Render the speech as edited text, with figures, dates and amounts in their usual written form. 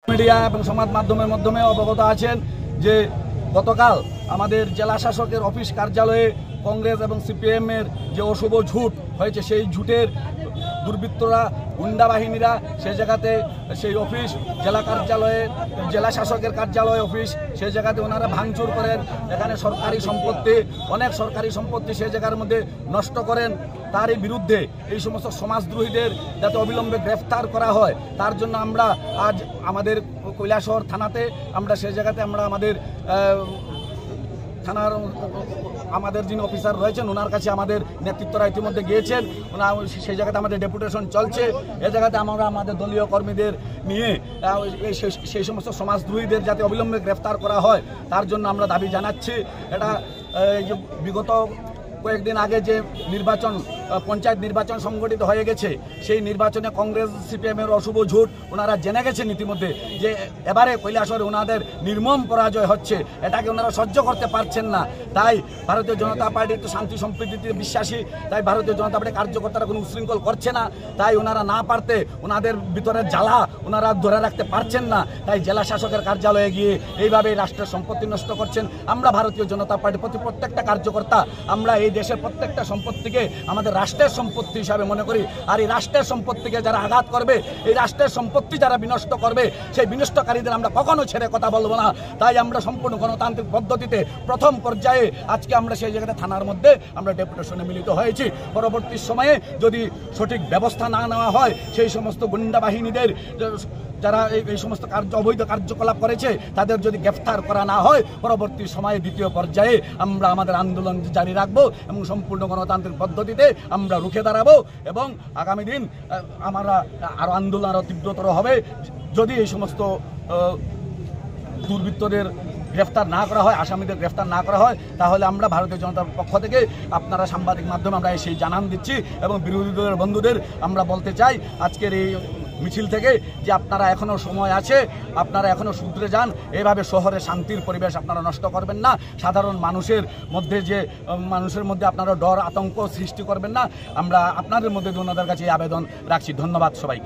Media এবং সংবাদ মাধ্যমের মাধ্যমে অবগত আছেন যে গতকাল আমাদের জেলা শাসকের অফিস কার্যালয়ে কংগ্রেস এবং সিপিএম এর যে অশুভ ঝুট হয়েছে, সেই ঝুটের দুর্বৃত্তরা, গুন্ডা বাহিনীরা সেই জায়গাতে সেই অফিস জেলা কার্যালয়ে, জেলা শাসকের কার্যালয় অফিস সেই জায়গাতে ওনারা ভাঙচুর করেন। এখানে সরকারি সম্পত্তি, অনেক সরকারি সম্পত্তি সেই জায়গার মধ্যে নষ্ট করেন। তারই বিরুদ্ধে এই সমস্ত সমাজদ্রোহীদের যাতে অবিলম্বে গ্রেফতার করা হয়, তার জন্য আমরা আজ আমাদের কৈলাসহর থানাতে আমরা সেই জায়গাতে আমরা আমাদের থানার আমাদের যিনি অফিসার রয়েছেন ওনার কাছে আমাদের নেতৃত্বরা ইতিমধ্যে গিয়েছেন। সেই জায়গাতে আমাদের ডেপুটেশন চলছে। এই জায়গাতে আমরা আমাদের দলীয় কর্মীদের নিয়ে সেই সমস্ত সমাজদ্রোহীদের যাতে অবিলম্বে গ্রেফতার করা হয় তার জন্য আমরা দাবি জানাচ্ছি। এটা বিগত কয়েকদিন আগে যে নির্বাচন, পঞ্চায়েত নির্বাচন সংগঠিত হয়ে গেছে, সেই নির্বাচনে কংগ্রেস সিপিএমের অশুভ ঝুট ওনারা জেনে গেছেন ইতিমধ্যে যে এবারে কৈলাসহরে ওনাদের নির্মম পরাজয় হচ্ছে। এটাকে ওনারা সহ্য করতে পারছেন না। তাই ভারতীয় জনতা পার্টি তো শান্তি সম্প্রীতিতে বিশ্বাসী, তাই ভারতীয় জনতা পার্টির কার্যকর্তারা কোনো উশৃঙ্খল করছে না। তাই ওনারা না পারতে ওনাদের ভিতরের জ্বালা ওনারা ধরে রাখতে পারছেন না। তাই জেলা শাসকের কার্যালয়ে গিয়ে এইভাবে রাষ্ট্রের সম্পত্তি নষ্ট করছেন। আমরা ভারতীয় জনতা পার্টির প্রত্যেকটা কার্যকর্তা আমরা এই দেশের প্রত্যেকটা সম্পত্তিকে আমাদের রাষ্ট্রের সম্পত্তি হিসাবে মনে করি। আর এই রাষ্ট্রের সম্পত্তিকে যারা আঘাত করবে, এই রাষ্ট্রের সম্পত্তি যারা বিনষ্ট করবে, সেই বিনষ্টকারীদের আমরা কখনো ছেড়ে কথা বলবো না। তাই আমরা সম্পূর্ণ গণতান্ত্রিক পদ্ধতিতে প্রথম পর্যায়ে আজকে আমরা সেই জায়গাতে থানার মধ্যে আমরা ডেপুটেশনে মিলিত হয়েছি। পরবর্তী সময়ে যদি সঠিক ব্যবস্থা না নেওয়া হয়, সেই সমস্ত গুন্ডা বাহিনীদের যারা এই সমস্ত অবৈধ কার্যকলাপ করেছে তাদের যদি গ্রেফতার করা না হয়, পরবর্তী সময়ে দ্বিতীয় পর্যায়ে আমরা আমাদের আন্দোলন জারি রাখবো এবং সম্পূর্ণ গণতান্ত্রিক পদ্ধতিতে আমরা রুখে দাঁড়াবো। এবং আগামী দিন আমরা আরও আন্দোলন আরও তীব্রতর হবে যদি এই সমস্ত দুর্বৃত্তদের গ্রেফতার না করা হয়, আসামিদের গ্রেফতার না করা হয়। তাহলে আমরা ভারতীয় জনতার পক্ষ থেকে আপনারা সাংবাদিক মাধ্যমে আমরা সেই জানান দিচ্ছি এবং বিরোধী দলের বন্ধুদের আমরা বলতে চাই আজকের এই মিছিল থেকে যে আপনারা এখনও সময় আছে, আপনারা এখনও শুধরে যান। এইভাবে শহরে শান্তির পরিবেশ আপনারা নষ্ট করবেন না। সাধারণ মানুষের মধ্যে আপনারা ডর আতঙ্ক সৃষ্টি করবেন না। আমরা আপনাদের মধ্যে ওনাদের কাছে আবেদন রাখছি। ধন্যবাদ সবাইকে।